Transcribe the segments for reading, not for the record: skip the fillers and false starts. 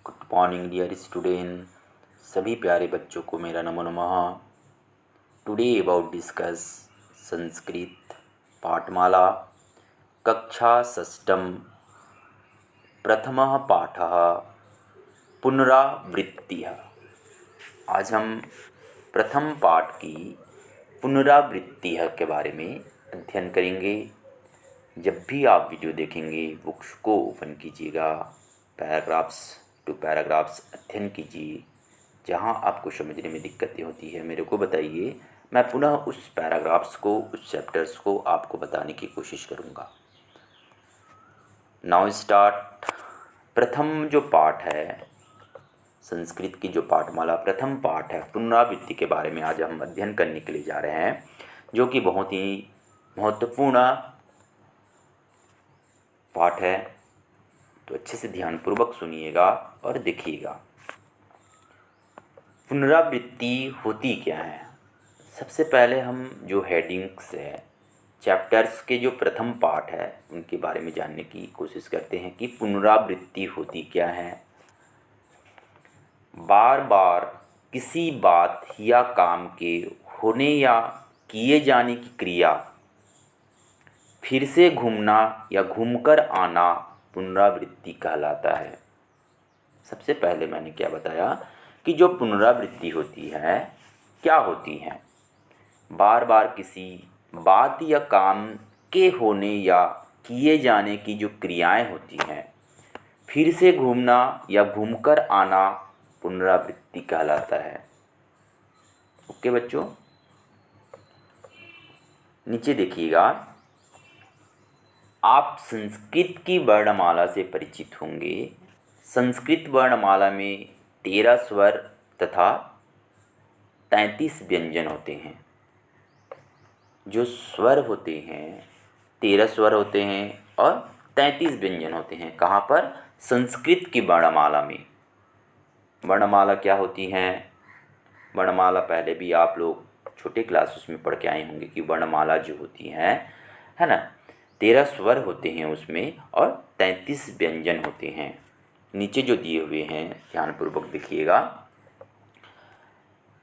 Good morning dear student. सभी प्यारे बच्चों को मेरा नमो नमः। टुडे अबाउट डिस्कस संस्कृत पाठमाला कक्षा षष्ठम प्रथमः पाठः पुनरावृत्तिः। आज हम प्रथम पाठ की पुनरावृत्ति के बारे में अध्ययन करेंगे। जब भी आप वीडियो देखेंगे बुक्स को ओपन कीजिएगा, पैराग्राफ्स टू पैराग्राफ्स अध्ययन कीजिए। जहाँ आपको समझने में दिक्कतें होती है मेरे को बताइए, मैं पुनः उस पैराग्राफ्स को, उस चैप्टर्स को आपको बताने की कोशिश करूँगा। Now start. प्रथम जो पाठ है संस्कृत की, जो पाठमाला प्रथम पाठ है पुनरावृत्ति के बारे में आज हम अध्ययन करने के लिए जा रहे हैं, जो कि बहुत ही महत्वपूर्ण पाठ है। तो अच्छे से ध्यानपूर्वक सुनिएगा और देखिएगा। पुनरावृत्ति होती क्या है। सबसे पहले हम जो हेडिंग्स है चैप्टर्स के जो प्रथम पाठ है उनके बारे में जानने की कोशिश करते हैं कि पुनरावृत्ति होती क्या है। बार बार किसी बात या काम के होने या किए जाने की क्रिया फिर से घूमना या घूमकर आना पुनरावृत्ति कहलाता है। सबसे पहले मैंने क्या बताया कि जो पुनरावृत्ति होती है क्या होती है। बार बार किसी बात या काम के होने या किए जाने की जो क्रियाएं होती हैं फिर से घूमना या घूमकर आना पुनरावृत्ति कहलाता है। ओके बच्चों, नीचे देखिएगा। आप संस्कृत की वर्णमाला से परिचित होंगे। संस्कृत वर्णमाला में 13 स्वर तथा 33 व्यंजन होते हैं। जो स्वर होते हैं 13 स्वर होते हैं और 33 व्यंजन होते हैं। कहाँ पर? संस्कृत की वर्णमाला में। वर्णमाला क्या होती है? वर्णमाला पहले भी आप लोग छोटे क्लासेस में पढ़ के आए होंगे कि वर्णमाला जो होती है ना, 13 स्वर होते हैं उसमें और 33 व्यंजन होते हैं। नीचे जो दिए हुए हैं ध्यानपूर्वक देखिएगा।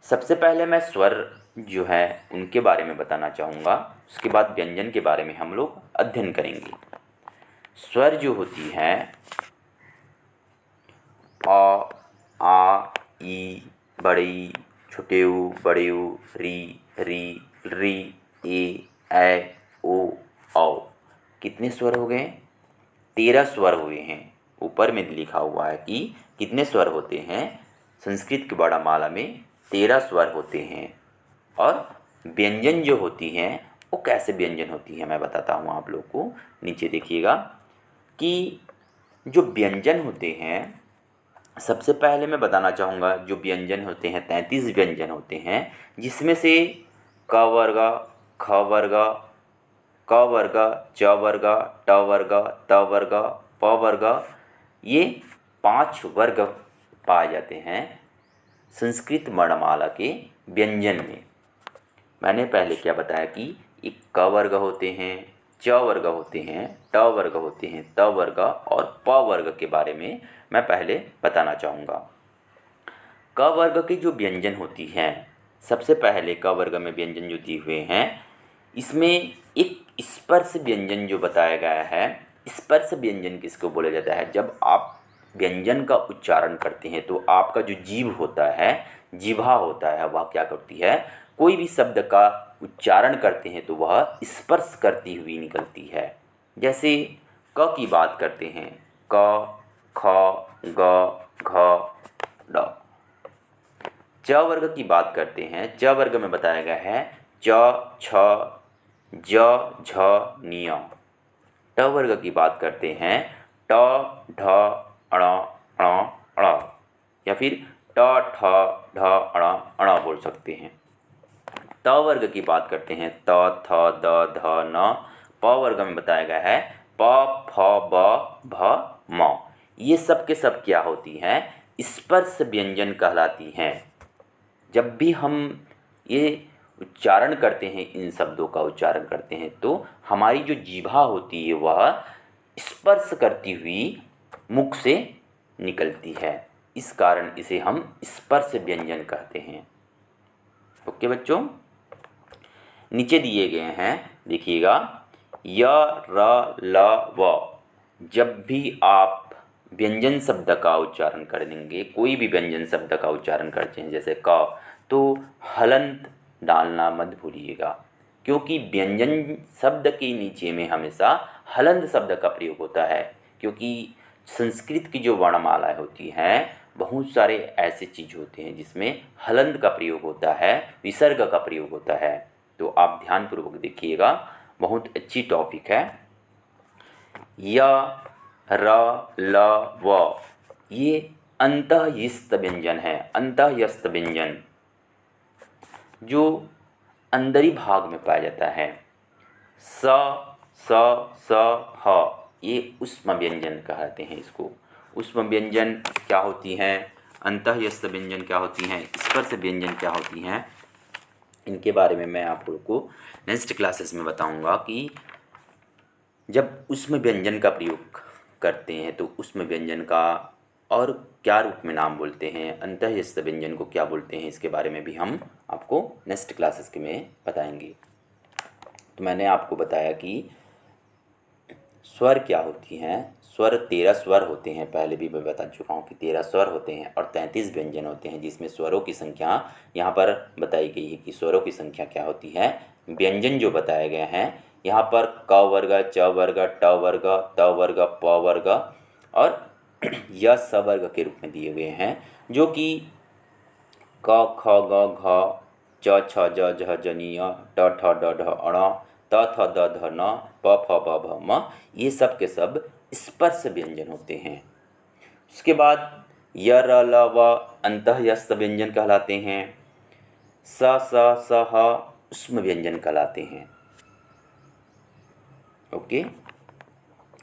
सबसे पहले मैं स्वर जो है उनके बारे में बताना चाहूँगा, उसके बाद व्यंजन के बारे में हम लोग अध्ययन करेंगे। स्वर जो होती है अ, आ, ई, बड़ी, छोटे ऊ, बड़े ऊ, री, री, ए, ओ, औ। कितने स्वर हो गए? 13 स्वर हुए हैं। ऊपर में लिखा हुआ है कि कितने स्वर होते हैं। संस्कृत की वर्णमाला में 13 स्वर होते हैं। और व्यंजन जो होती हैं वो कैसे व्यंजन होती है मैं बताता हूँ आप लोग को। नीचे देखिएगा कि जो व्यंजन होते हैं, सबसे पहले मैं बताना चाहूँगा जो व्यंजन होते हैं 33 व्यंजन होते हैं, जिसमें से क वर्ग, ख वर्ग, क वर्ग, च वर्ग, ट वर्ग, त वर्ग, प वर्ग, ये 5 वर्ग पाए जाते हैं संस्कृत वर्णमाला के व्यंजन में। मैंने पहले क्या बताया कि एक क वर्ग होते हैं, च वर्ग होते हैं, ट वर्ग होते हैं, त वर्ग और प वर्ग के बारे में मैं पहले बताना चाहूँगा। क वर्ग की जो व्यंजन होती हैं, सबसे पहले क वर्ग में व्यंजन जो दिए हुए हैं, इसमें एक स्पर्श व्यंजन जो बताया गया है। स्पर्श व्यंजन किसको बोला जाता है? जब आप व्यंजन का उच्चारण करते हैं तो आपका जो जीभ होता है, जिह्वा होता है, वह क्या करती है? कोई भी शब्द का उच्चारण करते हैं तो वह स्पर्श करती हुई निकलती है। जैसे क की बात करते हैं, क, ख, ग, घ, ड। च वर्ग की बात करते हैं, च वर्ग में बताया गया है च, छ, ज, झ, ञ। ट वर्ग की बात करते हैं ट, ढ, अण, अण, अण, या फिर ट, ठ, ढ, अण, अण बोल सकते हैं। त वर्ग की बात करते हैं त, थ, द, ध, न। प वर्ग में बताया गया है प, फ, ब, भ, म। ये सब के सब क्या होती हैं? स्पर्श व्यंजन कहलाती हैं। जब भी हम ये उच्चारण करते हैं, इन शब्दों का उच्चारण करते हैं, तो हमारी जो जीभा होती है वह स्पर्श करती हुई मुख से निकलती है। इस कारण इसे हम स्पर्श व्यंजन कहते हैं। ओके बच्चों, नीचे दिए गए हैं, देखिएगा, य, र, ल, व। जब भी आप व्यंजन शब्द का उच्चारण करेंगे, कोई भी व्यंजन शब्द का उच्चारण करते हैं जैसे क, तो हलंत डालना मत भूलिएगा, क्योंकि व्यंजन शब्द के नीचे में हमेशा हलंत शब्द का प्रयोग होता है। क्योंकि संस्कृत की जो वर्णमालाएं होती हैं, बहुत सारे ऐसे चीज़ होते हैं जिसमें हलंत का प्रयोग होता है, विसर्ग का प्रयोग होता है। तो आप ध्यानपूर्वक देखिएगा, बहुत अच्छी टॉपिक है। य, र, ल, व, ये अंतःस्थ व्यंजन है। अंतःस्थ व्यंजन जो अंदरी भाग में पाया जाता है। स, स, स, ह, ये उष्म व्यंजन कहते हैं इसको। उष्म व्यंजन क्या होती हैं, अंतःस्थ व्यंजन क्या होती हैं, स्पर्श व्यंजन क्या होती हैं, इनके बारे में मैं आप लोग को नेक्स्ट क्लासेस में बताऊंगा कि जब उष्म व्यंजन का प्रयोग करते हैं तो उष्म व्यंजन का और क्या रूप में नाम बोलते हैं, अंतःस्थ व्यंजन को क्या बोलते हैं, इसके बारे में भी हम आपको नेक्स्ट क्लासेस के में बताएंगे। तो मैंने आपको बताया कि स्वर क्या होती हैं। स्वर 13 स्वर होते हैं, पहले भी मैं बता चुका हूँ कि 13 स्वर होते हैं और 33 व्यंजन होते हैं, जिसमें स्वरों की संख्या यहाँ पर बताई गई है कि स्वरों की संख्या क्या होती है। व्यंजन जो बताए गए हैं यहाँ पर क वर्ग, च वर्ग, ट वर्ग, त वर्ग, प वर्ग और य स वर्ग के रूप में दिए हुए हैं, जो कि क ख ग घ, च छ ज झ जनीय, ट ठ ड ढ अण, त थ द ध न, प फ ब भ म, ये सब के सब स्पर्श व्यंजन होते हैं। उसके बाद य, र, ल, व अंतःस्थ व्यंजन कहलाते हैं। स, स, स, ह उष्म व्यंजन कहलाते हैं। ओके,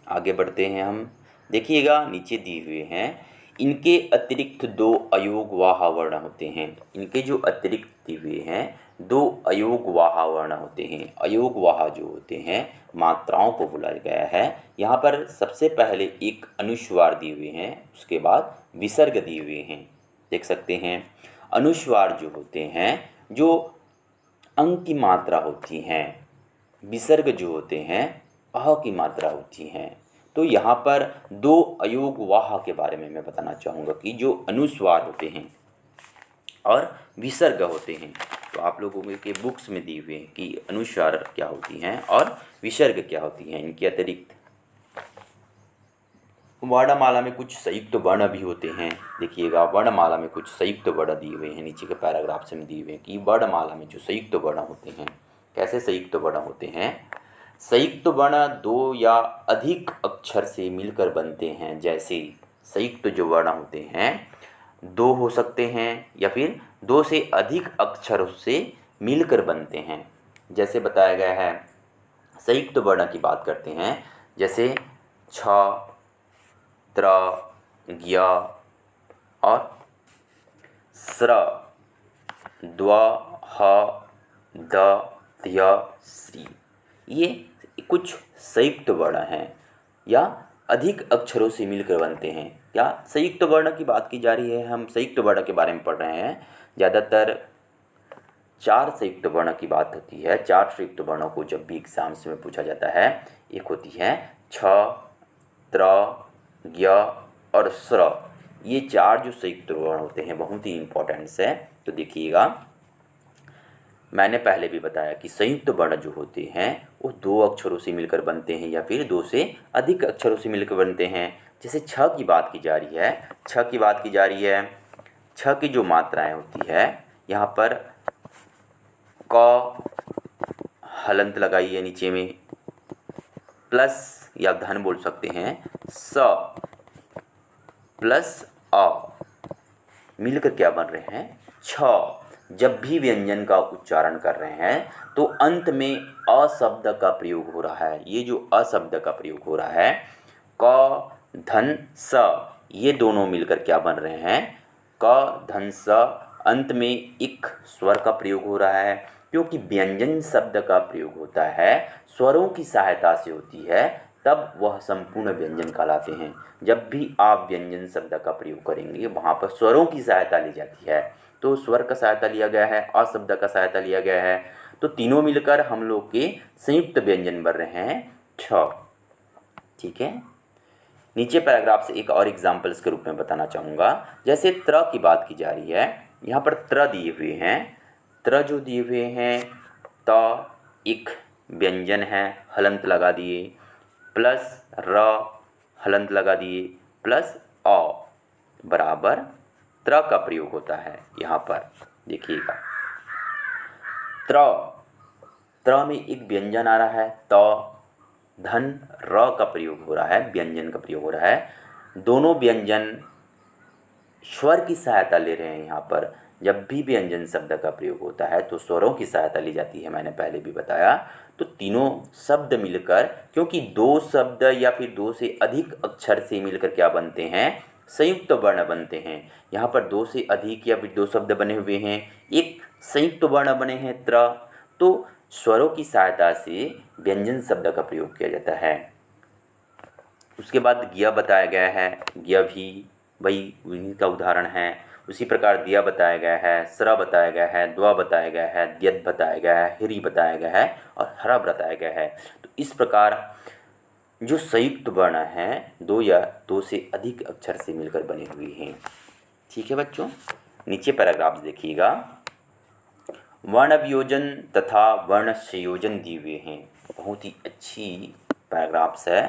आगे बढ़ते हैं हम। देखिएगा, नीचे दिए हुए हैं, इनके अतिरिक्त 2 अयोग वाह वर्ण होते हैं। इनके जो अतिरिक्त दिए हुए हैं 2 अयोग वाह वर्ण होते हैं। अयोग वाह जो होते हैं मात्राओं को बुलाया गया है। यहाँ पर सबसे पहले एक अनुस्वार दिए हुए हैं, उसके बाद विसर्ग दिए हुए हैं, देख सकते हैं। अनुस्वार जो होते हैं जो अंक की मात्रा होती हैं, विसर्ग जो होते हैं अह की मात्रा होती हैं। तो यहाँ पर 2 अयोग वाह के बारे में मैं बताना चाहूँगा कि जो अनुस्वार होते हैं और विसर्ग होते हैं। तो आप लोगों के बुक्स में दिए हुए हैं कि अनुस्वार क्या होती हैं और विसर्ग क्या होती हैं। इनके अतिरिक्त वर्णमाला में कुछ संयुक्त वर्ण भी होते हैं। देखिएगा, वर्णमाला में कुछ संयुक्त वर्ण दिए हुए हैं, नीचे के पैराग्राफ से में दिए हुए हैं कि वर्णमाला में जो संयुक्त वर्ण होते हैं, कैसे संयुक्त वर्ण होते हैं। संयुक्त वर्ण 2 या अधिक अक्षर से मिलकर बनते हैं। जैसे संयुक्त जो वर्ण होते हैं 2 हो सकते हैं या फिर 2 से अधिक अक्षरों से मिलकर बनते हैं। जैसे बताया गया है, संयुक्त वर्ण की बात करते हैं, जैसे छ, त्र, ज्ञ और स्र, द्व, ह, द, ध्य, श्री, ये कुछ संयुक्त वर्ण हैं या अधिक अक्षरों से मिलकर बनते हैं। क्या संयुक्त वर्ण की बात की जा रही है, हम संयुक्त वर्ण के बारे में पढ़ रहे हैं। ज़्यादातर 4 संयुक्त वर्ण की बात होती है। 4 संयुक्त वर्णों को जब भी एग्जाम्स में पूछा जाता है, एक होती है छ, त्र, ज्ञ और स्र। ये 4 जो संयुक्त वर्ण होते हैं बहुत ही इम्पोर्टेंट्स है। तो देखिएगा, मैंने पहले भी बताया कि संयुक्त वर्ण जो होते हैं वो 2 अक्षरों से मिलकर बनते हैं या फिर 2 से अधिक अक्षरों से मिलकर बनते हैं। जैसे छ की बात की जा रही है, छ की बात की जा रही है, छ की जो मात्राएं होती है, यहाँ पर क हलंत लगाइए नीचे में, प्लस या धन बोल सकते हैं, स प्लस अ मिलकर क्या बन रहे हैं, छ। जब भी व्यंजन का उच्चारण कर रहे हैं तो अंत में अ शब्द का प्रयोग हो रहा है। ये जो अ शब्द का प्रयोग हो रहा है, क धन स, ये दोनों मिलकर क्या बन रहे हैं, क धन स। अंत में एक स्वर का प्रयोग हो रहा है, क्योंकि व्यंजन शब्द का प्रयोग होता है स्वरों की सहायता से होती है, तब वह संपूर्ण व्यंजन कहलाते हैं। जब भी आप व्यंजन शब्द का प्रयोग करेंगे वहाँ पर स्वरों की सहायता ली जाती है। तो स्वर का सहायता लिया गया है, अ शब्द का सहायता लिया गया है, तो तीनों मिलकर हम लोग के संयुक्त व्यंजन बन रहे हैं छ। ठीक है। नीचे पैराग्राफ से एक और एग्जाम्पल्स के रूप में बताना चाहूँगा। जैसे त्र की बात की जा रही है, यहाँ पर त्र दिए हुए हैं। त्र जो दिए हुए हैं, त एक व्यंजन है, हलंत लगा दिए, प्लस र हलंत लगा दिए, प्लस अ बराबर त्र का प्रयोग होता है। यहाँ पर देखिएगा, त्र त्र में एक व्यंजन आ रहा है, त धन र का प्रयोग हो रहा है, व्यंजन का प्रयोग हो रहा है। दोनों व्यंजन स्वर की सहायता ले रहे हैं। यहाँ पर जब भी व्यंजन शब्द का प्रयोग होता है तो स्वरों की सहायता ली जाती है, मैंने पहले भी बताया। तो तीनों शब्द मिलकर, क्योंकि दो शब्द या फिर दो से अधिक अक्षर से मिलकर क्या बनते हैं, संयुक्त वर्ण बनते हैं। यहाँ पर दो से अधिक या फिर दो शब्द बने हुए हैं, एक संयुक्त वर्ण बने हैं त्र, तो स्वरों की सहायता से व्यंजन शब्द का प्रयोग किया जाता है। उसके बाद ज्ञ बताया गया है, ज्ञ भी वही उन्हीं का उदाहरण है। उसी प्रकार दिया बताया गया है, स्र बताया गया है, द्वा बताया गया है, द्यत बताया गया है, हिरी बताया गया है और हरा बताया गया है। तो इस प्रकार जो संयुक्त वर्ण हैं, दो या दो से अधिक अक्षर से मिलकर बने हुए हैं। ठीक है बच्चों, नीचे पैराग्राफ्स देखिएगा। वर्ण वियोजन तथा वर्ण संयोजन दिए हुए हैं। बहुत ही अच्छी पैराग्राफ्स है।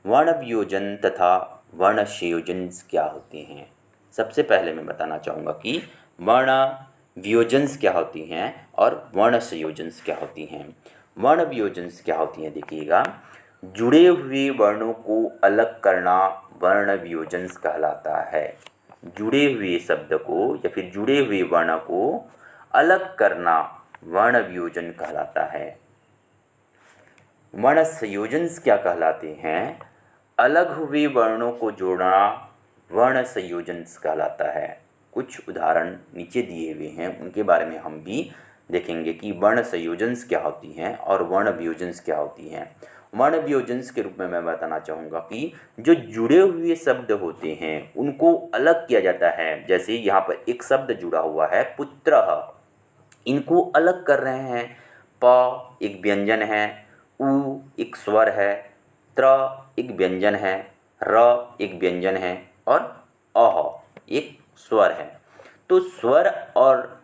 वर्ण वियोजन तथा वर्ण संयोजन क्या होते हैं। सबसे पहले मैं बताना चाहूँगा कि वर्ण वियोजन्स क्या होती हैं और वर्ण संयोजन्स क्या होती हैं। वर्ण वियोजन्स क्या होती हैं देखिएगा, जुड़े हुए वर्णों को अलग करना वर्ण वियोजन्स कहलाता है। जुड़े हुए शब्द को या फिर जुड़े हुए वर्ण को अलग करना वर्ण वियोजन कहलाता है। वर्ण संयोजन्स क्या कहलाते हैं, अलग हुए वर्णों को जोड़ना वर्ण संयोजन्स कहलाता है। कुछ उदाहरण नीचे दिए हुए हैं, उनके बारे में हम भी देखेंगे कि वर्ण संयोजन्स क्या होती हैं और वर्ण वियोजन्स क्या होती हैं। वर्ण वियोजन्स के रूप में मैं बताना चाहूँगा कि जो जुड़े हुए शब्द होते हैं उनको अलग किया जाता है। जैसे यहाँ पर एक शब्द जुड़ा हुआ है पुत्रः, इनको अलग कर रहे हैं। प एक व्यंजन है, उ एक स्वर है, त्र एक व्यंजन है, र एक व्यंजन है और अह एक स्वर है। तो स्वर और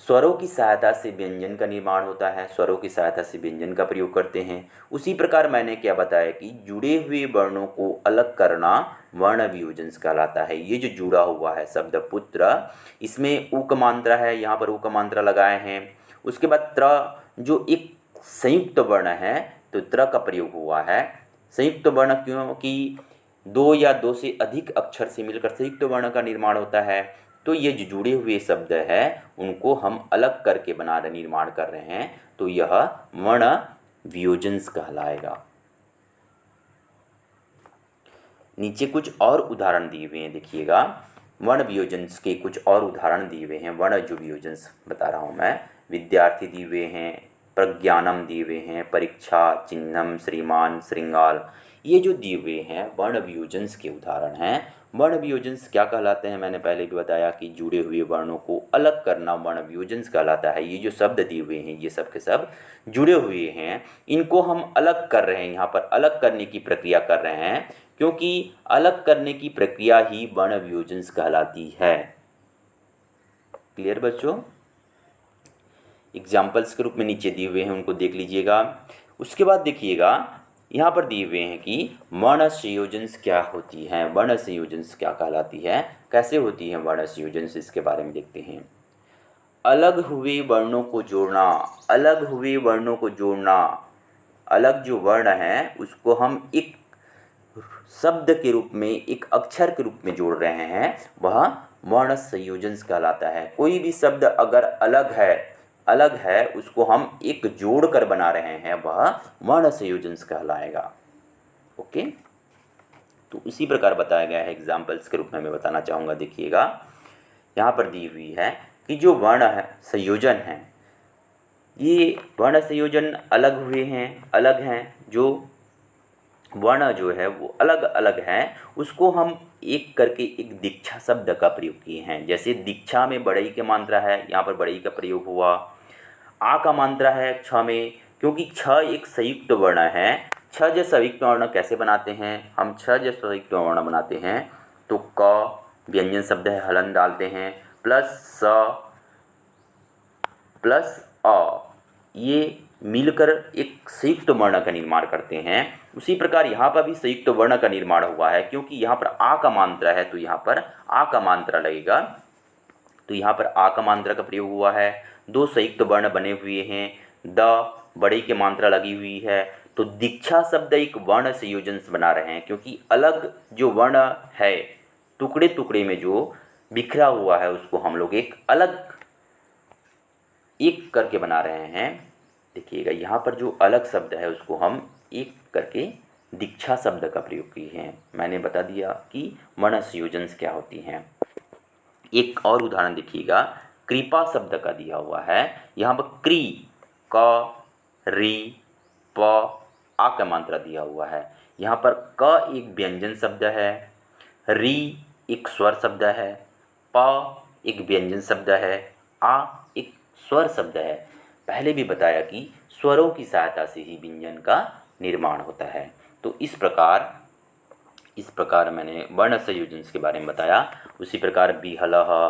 स्वरों की सहायता से व्यंजन का निर्माण होता है, स्वरों की सहायता से व्यंजन का प्रयोग करते हैं। उसी प्रकार मैंने क्या बताया कि जुड़े हुए वर्णों को अलग करना वर्ण वियोजन्स कहलाता है। ये जो जुड़ा हुआ है शब्द पुत्र, इसमें उ का मात्रा है, यहाँ पर उ का मात्रा लगाए हैं। उसके बाद त्र जो एक संयुक्त वर्ण है, तो त्र का प्रयोग हुआ है। संयुक्त वर्ण क्योंकि दो या दो से अधिक अक्षर से मिलकर संयुक्त वर्ण का निर्माण होता है। तो ये जो जुड़े हुए शब्द है उनको हम अलग करके निर्माण कर रहे हैं, तो यह वर्ण वियोजन्स कहलाएगा। नीचे कुछ और उदाहरण दिए हुए हैं, देखिएगा। वर्ण वियोजन्स के कुछ और उदाहरण दिए हुए हैं। वर्ण जो वियोजन्स बता रहा हूँ मैं, विद्यार्थी दिए हुए हैं, प्रज्ञानम दिए हुए हैं, परीक्षा, चिन्हम, श्रीमान, श्रृंगाल, ये जो दिए हुए हैं वर्ण वियोजन्स के उदाहरण हैं। वर्ण वियोजन्स क्या कहलाते हैं, मैंने पहले भी बताया कि जुड़े हुए वर्णों को अलग करना वर्ण वियोजन्स कहलाता है। ये जो शब्द दिए हुए हैं ये सब के सब जुड़े हुए हैं, इनको हम अलग कर रहे हैं, यहाँ पर अलग करने की प्रक्रिया कर रहे हैं, क्योंकि अलग करने की प्रक्रिया ही वर्ण वियोजन्स कहलाती है। क्लियर बच्चों। एग्जाम्पल्स के रूप में नीचे दिए हुए हैं, उनको देख लीजिएगा। उसके बाद देखिएगा यहाँ पर दिए हुए हैं कि वर्ण संयोजन्स क्या होती हैं, वर्ण संयोजन्स क्या कहलाती है, कैसे होती है वर्ण संयोजन्स, इसके बारे में देखते हैं। अलग हुए वर्णों को जोड़ना, अलग हुए वर्णों को जोड़ना, अलग जो वर्ण है उसको हम एक शब्द के रूप में, एक अक्षर के रूप में जोड़ रहे हैं, वह वर्ण संयोजन्स कहलाता है। कोई भी शब्द अगर अलग है उसको हम एक जोड़ कर बना रहे हैं, वह वर्ण संयोजन्स कहलाएगा। ओके, तो उसी प्रकार बताया गया है। एग्जाम्पल्स के रूप में मैं बताना चाहूँगा, देखिएगा। यहाँ पर दी हुई है कि जो वर्ण है संयोजन है, ये वर्ण संयोजन अलग हुए हैं, अलग हैं। जो वर्ण जो है वो अलग अलग हैं, उसको हम एक करके एक दीक्षा शब्द का प्रयोग किए हैं। जैसे दीक्षा में बड़ई की मात्रा है, यहाँ पर बड़ई का प्रयोग हुआ। आ का मात्रा है छ में, क्योंकि छ एक संयुक्त वर्ण है। छ जो संयुक्त वर्ण कैसे बनाते हैं हम? छ जो संयुक्त वर्ण बनाते हैं तो क व्यंजन शब्द है, हलन डालते हैं, प्लस स प्लस अ, ये मिलकर एक संयुक्त वर्ण का निर्माण करते हैं। उसी प्रकार यहाँ पर भी संयुक्त वर्ण का निर्माण हुआ है, क्योंकि यहाँ पर आ का मात्रा है तो यहाँ पर आ का मात्रा लगेगा, तो यहाँ पर आ का मात्रा का प्रयोग हुआ है। दो संयुक्त वर्ण बने हुए हैं, द बड़े की मात्रा लगी हुई है, तो दीक्षा शब्द एक वर्ण संयोजन से बना रहे हैं, क्योंकि अलग जो वर्ण है टुकड़े टुकड़े में जो बिखरा हुआ है उसको हम लोग एक अलग एक करके बना रहे हैं। देखिएगा यहाँ पर जो अलग शब्द है उसको हम एक करके दीक्षा शब्द का प्रयोग किए हैं। मैंने बता दिया कि वर्ण संयोजन क्या होती हैं। एक और उदाहरण देखिएगा, कृपा शब्द का दिया हुआ है। यहाँ पर क्री क री प आ का मात्रा दिया हुआ है। यहाँ पर क एक व्यंजन शब्द है, री एक स्वर शब्द है, प एक व्यंजन शब्द है, आ एक स्वर शब्द है। पहले भी बताया कि स्वरों की सहायता से ही व्यंजन का निर्माण होता है। तो इस प्रकार मैंने वर्ण संयोजन के बारे में बताया। उसी प्रकार बिहलः,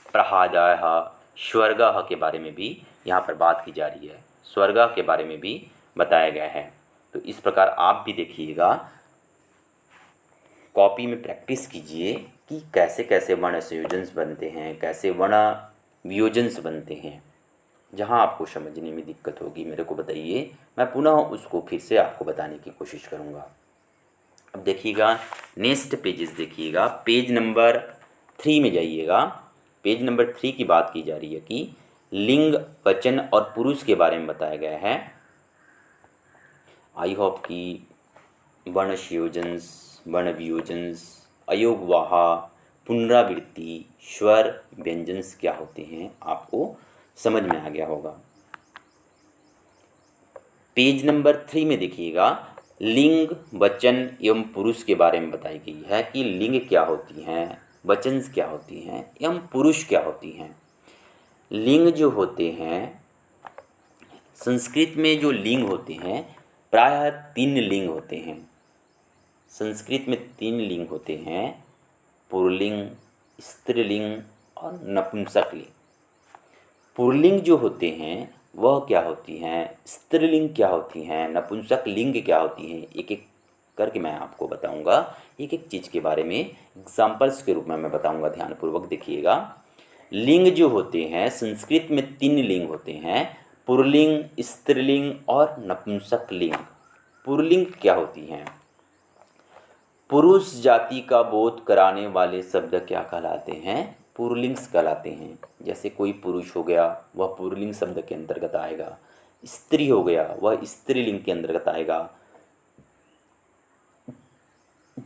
प्रहाजायः, स्वर्गः के बारे में भी यहाँ पर बात की जा रही है, स्वर्ग के बारे में भी बताया गया है। तो इस प्रकार आप भी देखिएगा, कॉपी में प्रैक्टिस कीजिए कि कैसे कैसे वर्ण संयोजन बनते हैं, कैसे वर्ण वियोजन बनते हैं। जहाँ आपको समझने में दिक्कत होगी मेरे को बताइए, मैं पुनः उसको फिर से आपको बताने की कोशिश करूँगा। अब देखिएगा नेक्स्ट पेजेस देखिएगा, पेज नंबर 3 में जाइएगा। पेज नंबर 3 की बात की जा रही है कि लिंग, वचन और पुरुष के बारे में बताया गया है। आई होप कि वर्ण संयोजन, वर्ण वियोजन, अयोगवाह, पुनरावृत्ति, स्वर, व्यंजन क्या होते हैं आपको समझ में आ गया होगा। पेज नंबर 3 में देखिएगा, लिंग, वचन एवं पुरुष के बारे में बताई गई है कि लिंग क्या होती हैं, वचन क्या होती हैं एवं पुरुष क्या होती हैं। लिंग जो होते हैं, संस्कृत में जो लिंग होते हैं प्रायः 3 लिंग होते हैं। संस्कृत में 3 लिंग होते हैं, पुल्लिंग, स्त्रीलिंग और नपुंसकलिंग। पुल्लिंग जो होते हैं वह क्या होती हैं, स्त्रीलिंग क्या होती हैं, नपुंसक लिंग क्या होती हैं, एक एक करके मैं आपको बताऊंगा। एक एक चीज़ के बारे में एग्जाम्पल्स के रूप में मैं बताऊंगा, ध्यानपूर्वक देखिएगा। लिंग जो होते हैं, संस्कृत में 3 लिंग होते हैं, पुल्लिंग, स्त्रीलिंग और नपुंसक लिंग। पुल्लिंग क्या होती हैं? पुरुष जाति का बोध कराने वाले शब्द क्या कहलाते हैं? पुल्लिंग्स कहलाते हैं। जैसे कोई पुरुष हो गया वह पुल्लिंग शब्द के अंतर्गत आएगा, स्त्री हो गया वह स्त्रीलिंग के अंतर्गत आएगा।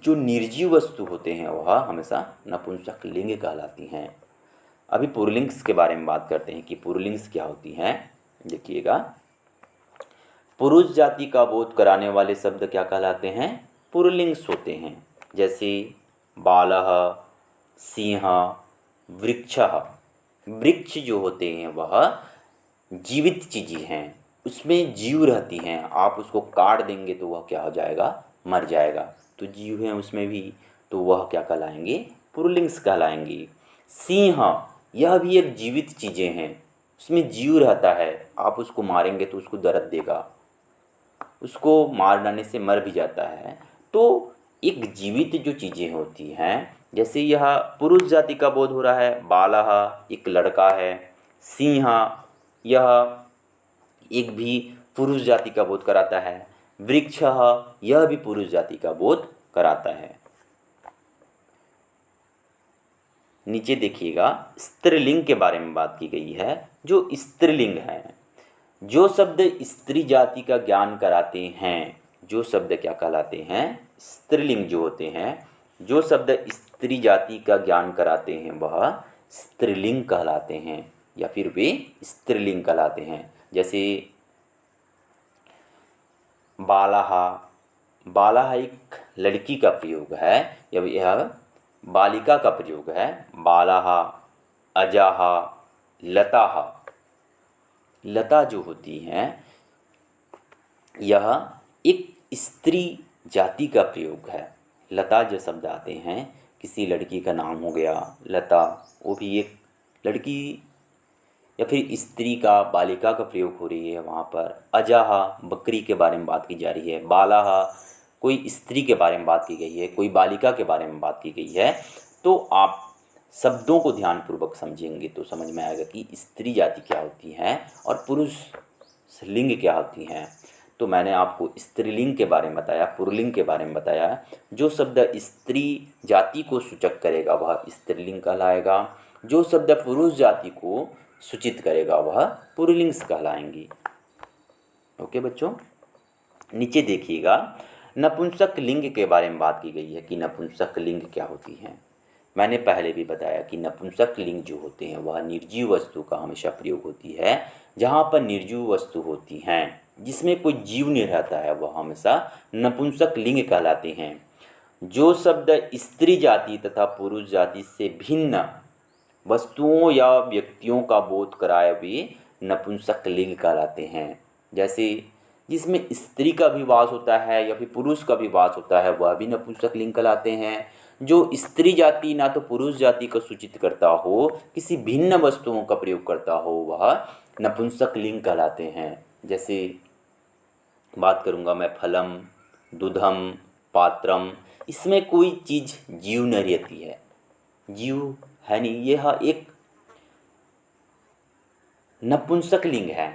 जो निर्जीव वस्तु होते हैं वह हमेशा नपुंसक लिंग कहलाती हैं। अभी पुल्लिंग्स के बारे में बात करते हैं कि पुल्लिंग्स क्या होती हैं। देखिएगा, पुरुष जाति का बोध कराने वाले शब्द क्या कहलाते हैं? पुल्लिंग्स होते हैं। जैसे बालः, सिंह, वृक्षः। वृक्ष जो होते हैं वह जीवित चीज़ें हैं, उसमें जीव रहती हैं, आप उसको काट देंगे तो वह क्या हो जाएगा? मर जाएगा। तो जीव हैं उसमें भी, तो वह क्या कहलाएंगे? पुल्लिंग्स कहलाएंगे। सिंह, यह भी एक जीवित चीज़ें हैं, उसमें जीव रहता है, आप उसको मारेंगे तो उसको दर्द देगा, उसको मार डालने से मर भी जाता है। तो एक जीवित जो चीज़ें होती हैं, जैसे यह पुरुष जाति का बोध हो रहा है, बालः एक लड़का है, सिंह यह एक भी पुरुष जाति का बोध कराता है, वृक्षः यह भी पुरुष जाति का बोध कराता है। नीचे देखिएगा, स्त्रीलिंग के बारे में बात की गई है। जो स्त्रीलिंग है, जो शब्द स्त्री जाति का ज्ञान कराते हैं, जो शब्द क्या कहलाते हैं? स्त्रीलिंग जो होते हैं, जो शब्द स्त्री जाति का ज्ञान कराते हैं वह स्त्रीलिंग कहलाते हैं, या फिर वे स्त्रीलिंग कहलाते हैं। जैसे बालः, बाला एक लड़की का प्रयोग है, यह बालिका का प्रयोग है। बालाह, अजाह, लताह। लता जो होती हैं यह एक स्त्री जाति का प्रयोग है। लता जो शब्द आते हैं, किसी लड़की का नाम हो गया लता, वो भी एक लड़की या फिर स्त्री का, बालिका का प्रयोग हो रही है वहाँ पर। अजाहा बकरी के बारे में बात की जा रही है। बालाहा कोई स्त्री के बारे में बात की गई है, कोई बालिका के बारे में बात की गई है। तो आप शब्दों को ध्यानपूर्वक समझेंगे तो समझ में आएगा कि स्त्री जाति क्या होती है और पुरुष लिंग क्या होती हैं। तो मैंने आपको स्त्रीलिंग के बारे में बताया, पुल्लिंग के बारे में बताया। जो शब्द स्त्री जाति को सूचक करेगा वह स्त्रीलिंग कहलाएगा, जो शब्द पुरुष जाति को सूचित करेगा वह पुल्लिंग कहलाएंगी। ओके बच्चों, नीचे देखिएगा, नपुंसक लिंग के बारे में बात की गई है कि नपुंसक लिंग क्या होती है। मैंने पहले भी बताया कि नपुंसक लिंग जो होते हैं वह निर्जीव वस्तु का हमेशा प्रयोग होती है। जहाँ पर निर्जीव वस्तु होती हैं, जिसमें कोई जीव नहीं रहता है, वह हमेशा नपुंसक लिंग कहलाते हैं। जो शब्द स्त्री जाति तथा पुरुष जाति से भिन्न वस्तुओं या व्यक्तियों का बोध कराए वे नपुंसक लिंग कहलाते हैं। जैसे जिसमें स्त्री का भी वास होता है या फिर पुरुष का भी वास होता है, वह भी नपुंसक लिंग कहलाते हैं। जो स्त्री जाति ना तो पुरुष जाति को सूचित करता हो, किसी भिन्न वस्तुओं का प्रयोग करता हो, वह नपुंसक लिंग कहलाते हैं। जैसे बात करूँगा मैं फलम, दूधम, पात्रम, इसमें कोई चीज़ जीव नहीं रहती है, जीव है नहीं, यह एक नपुंसक लिंग है,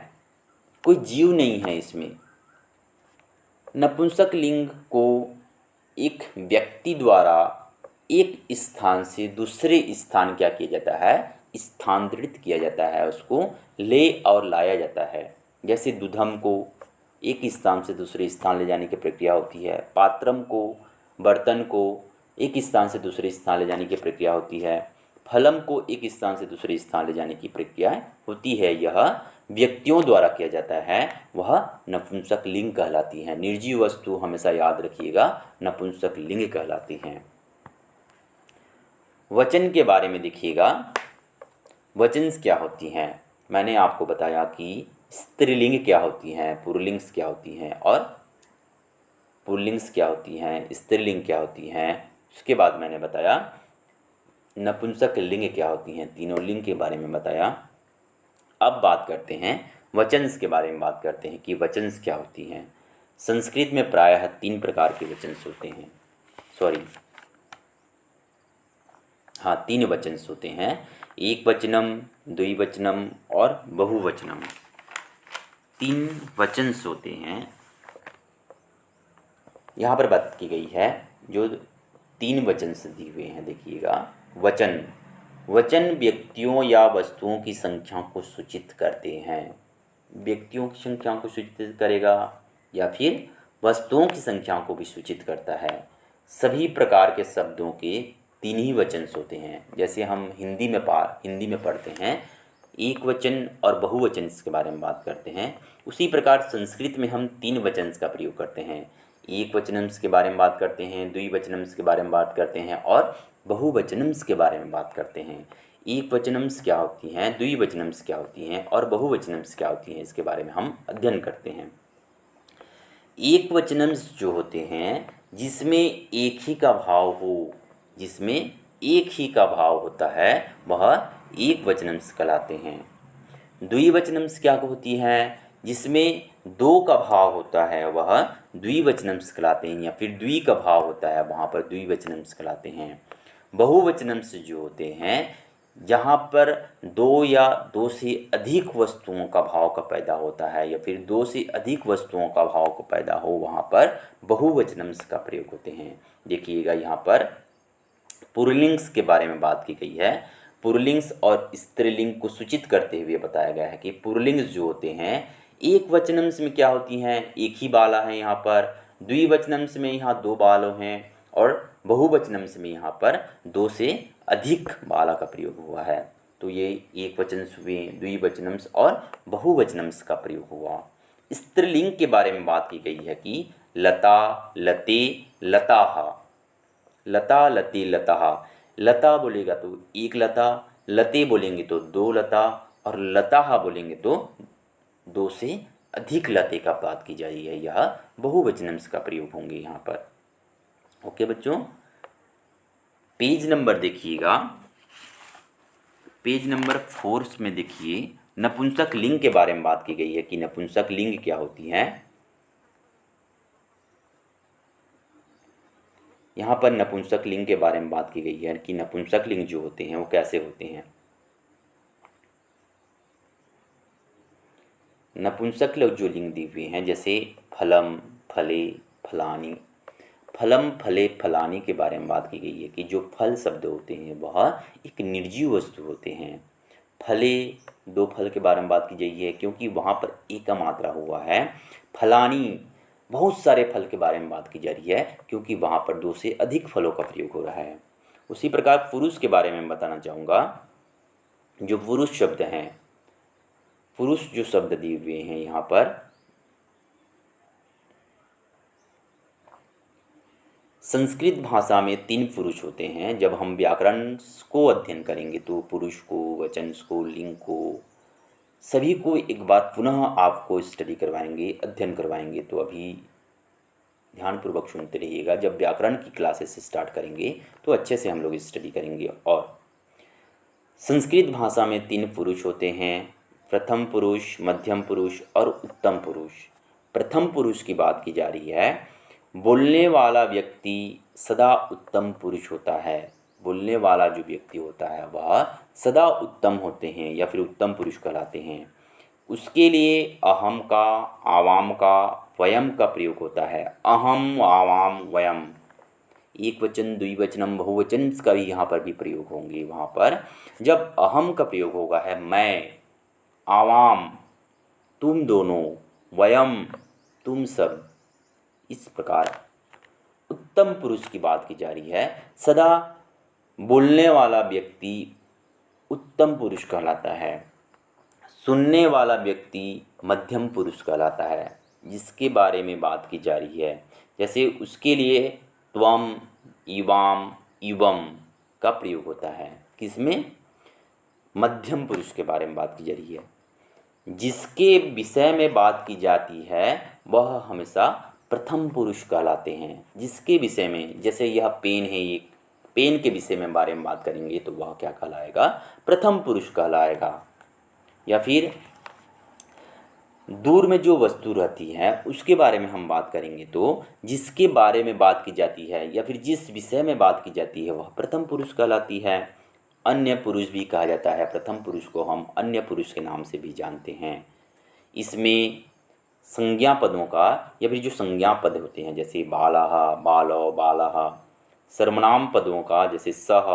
कोई जीव नहीं है इसमें। नपुंसक लिंग को एक व्यक्ति द्वारा एक स्थान से दूसरे स्थान क्या किया जाता है, स्थानांतरित किया जाता है, उसको ले और लाया जाता है। जैसे दूधम को एक स्थान से दूसरे स्थान ले जाने की प्रक्रिया होती है, पात्रम को, बर्तन को एक स्थान से दूसरे स्थान ले जाने की प्रक्रिया होती है, फलम को एक स्थान से दूसरे स्थान ले जाने की प्रक्रिया होती है। यह व्यक्तियों द्वारा किया जाता है, वह नपुंसक लिंग कहलाती हैं। निर्जीव वस्तु हमेशा याद रखिएगा नपुंसक लिंग कहलाती हैं। वचन के बारे में देखिएगा, वचन क्या होती हैं। मैंने आपको बताया कि स्त्रीलिंग क्या होती हैं, पुल्लिंग्स क्या होती हैं और पुल्लिंग्स क्या होती हैं, स्त्रीलिंग क्या होती हैं। उसके बाद मैंने बताया नपुंसक लिंग क्या होती हैं, तीनों लिंग के बारे में बताया। अब बात करते हैं वचन्स के बारे में, बात करते हैं कि वचन्स क्या होती हैं। संस्कृत में प्रायः 3 प्रकार के वचन्स होते हैं, हाँ 3 वचन्स होते हैं, एक वचनम, द्विवचनम और बहुवचनम। 3 वचन्स होते हैं। यहाँ पर बात की गई है जो 3 वचन से दिए हुए हैं, देखिएगा। वचन, वचन व्यक्तियों या वस्तुओं की संख्या को सूचित करते हैं। व्यक्तियों की संख्या को सूचित करेगा या फिर वस्तुओं की संख्या को भी सूचित करता है। सभी प्रकार के शब्दों के 3 ही वचन होते हैं। जैसे हम हिंदी में पढ़ते हैं एक वचन और बहुवचन के बारे में बात करते हैं, उसी प्रकार संस्कृत में हम 3 वचन का प्रयोग करते हैं। एक वचनम्स के बारे में बात करते हैं, द्विवचनम्स के बारे में बात करते हैं और बहुवचनम्स के बारे में बात करते हैं। एक वचनम्स क्या होती हैं, द्विवचनम्स क्या होती हैं और बहुवचनम्स क्या होती हैं, इसके बारे में हम अध्ययन करते हैं। एक वचनम्स जो होते हैं जिसमें एक ही का भाव हो, जिसमें एक ही का भाव होता है, वह एक वचनम्स कहलाते हैं। द्विवचनम्स क्या होती हैं, जिसमें 2 का भाव होता है, वह द्विवचनम्स कहलाते हैं, या फिर द्वि का भाव होता है, वहाँ पर द्विवचनम्स कहलाते हैं। बहुवचनम्स जो होते हैं जहाँ पर 2 या 2 से अधिक वस्तुओं का भाव का पैदा होता है, या फिर 2 से अधिक वस्तुओं का भाव का पैदा हो, वहाँ पर बहुवचनम्स का प्रयोग होते हैं। देखिएगा यहाँ पर पुल्लिंग्स के बारे में बात की गई है। पुल्लिंग्स और स्त्रीलिंग को सूचित करते हुए बताया गया है कि पुल्लिंग्स जो होते हैं एक वचनम्स में क्या होती हैं, एक ही बाला है यहाँ पर, द्विवचनम्स में यहाँ 2 बालों हैं और बहुवचनम्स में यहाँ पर 2 से अधिक बाला का प्रयोग हुआ है। तो ये एक वचन हुए, द्विवचनम्स और बहुवचनम्स का प्रयोग हुआ। स्त्रीलिंग के बारे में बात की गई है कि लता लते लताहा, लता लते लताहा। लता बोलेगा तो एक लता, लते बोलेंगे तो दो लता, और लताहा बोलेंगे तो दो से अधिक लते का बात की जा रही है। यह बहुवचन का प्रयोग होंगे यहाँ पर। ओके बच्चों, पेज नंबर देखिएगा, पेज नंबर 4 में देखिए, नपुंसक लिंग के बारे में बात की गई है कि नपुंसक लिंग क्या होती है। यहाँ पर नपुंसक लिंग के बारे में बात की गई है कि नपुंसक लिंग जो होते हैं वो कैसे होते हैं। नपुंसक लोग जो लिंग दिए हुए हैं, जैसे फलम, फले, फलानी। फलम, फले, फलानी के बारे में बात की गई है कि जो फल शब्द होते हैं वह एक निर्जीव वस्तु होते हैं। फले, दो फल के बारे में बात की गई है क्योंकि वहाँ पर एक का मात्रा हुआ है। फलानी, बहुत सारे फल के बारे में बात की जा रही है क्योंकि वहाँ पर दो से अधिक फलों का प्रयोग हो रहा है। उसी प्रकार पुरुष के बारे में बताना चाहूँगा। जो पुरुष शब्द हैं, पुरुष जो शब्द दिए हुए हैं यहाँ पर, संस्कृत भाषा में 3 पुरुष होते हैं। जब हम व्याकरण को अध्ययन करेंगे तो पुरुष को, वचन को, लिंग को, सभी को एक बार पुनः आपको स्टडी करवाएंगे, अध्ययन करवाएंगे। तो अभी ध्यानपूर्वक सुनते रहिएगा। जब व्याकरण की क्लासेस स्टार्ट करेंगे तो अच्छे से हम लोग स्टडी करेंगे। और संस्कृत भाषा में 3 पुरुष होते हैं, प्रथम पुरुष, मध्यम पुरुष और उत्तम पुरुष। प्रथम पुरुष की बात की जा रही है। बोलने वाला व्यक्ति सदा उत्तम पुरुष होता है। बोलने वाला जो व्यक्ति होता है वह सदा उत्तम होते हैं या फिर उत्तम पुरुष कहलाते हैं। उसके लिए अहम का, आवाम का, वयम का प्रयोग होता है। अहम, आवाम, वयम, एक वचन, द्विवचनम, बहुवचन का भी यहाँ पर भी प्रयोग होंगे। वहाँ पर जब अहम का प्रयोग होगा है मैं, आवाम तुम दोनों, वयम तुम सब। इस प्रकार उत्तम पुरुष की बात की जा रही है। सदा बोलने वाला व्यक्ति उत्तम पुरुष कहलाता है। सुनने वाला व्यक्ति मध्यम पुरुष कहलाता है, जिसके बारे में बात की जा रही है। जैसे उसके लिए त्वम, इवाम, इवम का प्रयोग होता है। किसमें? मध्यम पुरुष के बारे में बात की जा रही है। जिसके विषय में बात की जाती है वह हमेशा प्रथम पुरुष कहलाते हैं। जिसके विषय में, जैसे यह पेन है, एक पेन के विषय में बारे में बात करेंगे तो वह क्या कहलाएगा? प्रथम पुरुष कहलाएगा। या फिर दूर में जो वस्तु रहती है उसके बारे में हम बात करेंगे तो जिसके बारे में बात की जाती है या फिर जिस विषय में बात की जाती है वह प्रथम पुरुष कहलाती है। अन्य पुरुष भी कहा जाता है। प्रथम पुरुष को हम अन्य पुरुष के नाम से भी जानते हैं। इसमें संज्ञा पदों का या फिर जो संज्ञा पद होते हैं जैसे बालाह, बालो, बालाह, सर्वनाम पदों का जैसे सह,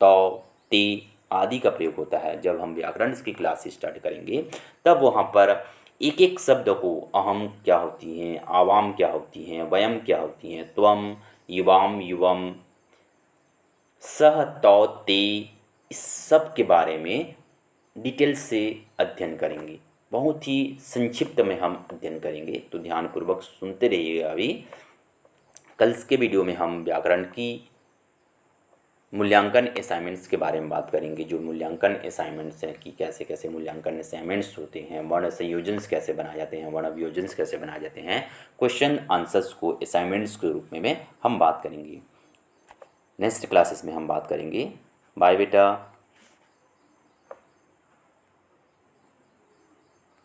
तौ, ते आदि का प्रयोग होता है। जब हम व्याकरण की क्लास स्टार्ट करेंगे तब वहाँ पर एक एक शब्द को अहम क्या होती हैं, आवाम क्या होती हैं, वयम क्या होती हैं, त्वम, युवाम, युवम, सह, तौ, ते, इस सब के बारे में डिटेल से अध्ययन करेंगे। बहुत ही संक्षिप्त में हम अध्ययन करेंगे, तो ध्यानपूर्वक सुनते रहिएगा। अभी कल के वीडियो में हम व्याकरण की मूल्यांकन असाइनमेंट्स के बारे में बात करेंगे। जो मूल्यांकन असाइनमेंट्स हैं कि कैसे कैसे मूल्यांकन असाइनमेंट्स होते हैं, वर्ण संयोजन कैसे बनाए जाते हैं, वर्ण वियोजन कैसे बनाए जाते हैं, क्वेश्चन आंसर्स को असाइनमेंट्स के रूप में हम बात करेंगे। नेक्स्ट क्लासेस में हम बात करेंगे। बाय बेटा।